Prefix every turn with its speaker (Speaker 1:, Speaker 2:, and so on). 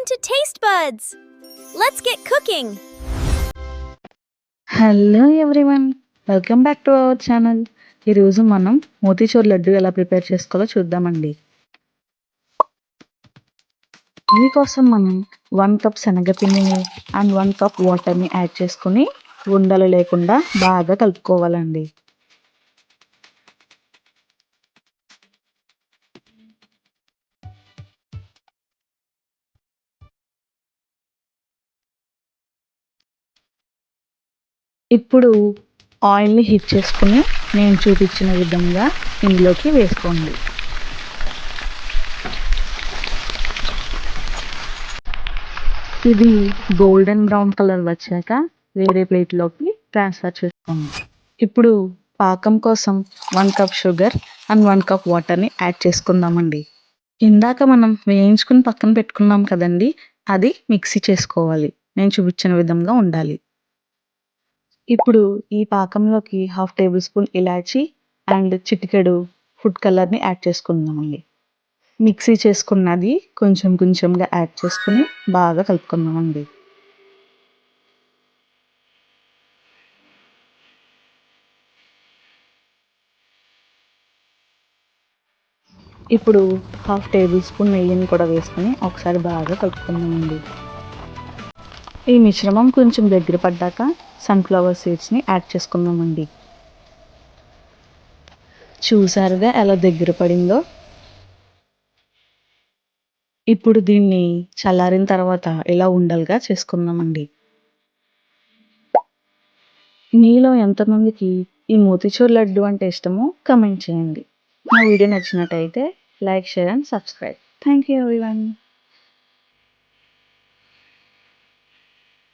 Speaker 1: Welcome to Taste Buds! Let's get cooking!
Speaker 2: Hello everyone, welcome back to our channel. ఈరోజు మనం మోతీచూర్ లడ్డు ఎలా prepare చేసుకోవాలో చూద్దామండి. దీనికోసం మనం 1 కప్ శనగపిండిని అండ్ 1 కప్ వాటర్ని యాడ్ చేసుకుని ఉండలు లేకుండా బాగా కలుపుకోవాలండి. ఇప్పుడు ఆయిల్ని హీట్ చేసుకుని నేను చూపించిన విధంగా ఇందులోకి వేసుకోండి. ఇది గోల్డెన్ బ్రౌన్ కలర్ వచ్చాక వేరే ప్లేట్లోకి ట్రాన్స్ఫర్ చేసుకోండి. ఇప్పుడు పాకం కోసం 1 కప్ షుగర్ అండ్ 1 కప్ వాటర్ని యాడ్ చేసుకుందామండి. ఇందాక మనం వేయించుకుని పక్కన పెట్టుకున్నాం కదండి, అది మిక్సీ చేసుకోవాలి. నేను చూపించిన విధంగా ఉండాలి. ఇప్పుడు ఈ పాకంలోకి 1/2 టేబుల్ స్పూన్ ఇలాచీ అండ్ చిటికెడు ఫుడ్ కలర్ని యాడ్ చేసుకుందామండి. మిక్సీ చేసుకున్నది కొంచెం కొంచెంగా యాడ్ చేసుకుని బాగా కలుపుకుందామండి. ఇప్పుడు 1/2 టేబుల్ స్పూన్ నెయ్యిని కూడా వేసుకుని ఒకసారి బాగా కలుపుకుందామండి. ఈ మిశ్రమం కొంచెం దగ్గర పడ్డాక సన్ఫ్లవర్ సీడ్స్ని యాడ్ చేసుకుందామండి. చూసారుగా ఎలా దగ్గర పడిందో. ఇప్పుడు దీన్ని చల్లారిన తర్వాత ఇలా ఉండలుగా చేసుకుందామండి. మీలో ఎంతమందికి ఈ మోతీచూర్ లడ్డు అంటే ఇష్టమో కమెంట్ చేయండి. నా వీడియో నచ్చినట్టయితే like, share and subscribe. Thank you everyone.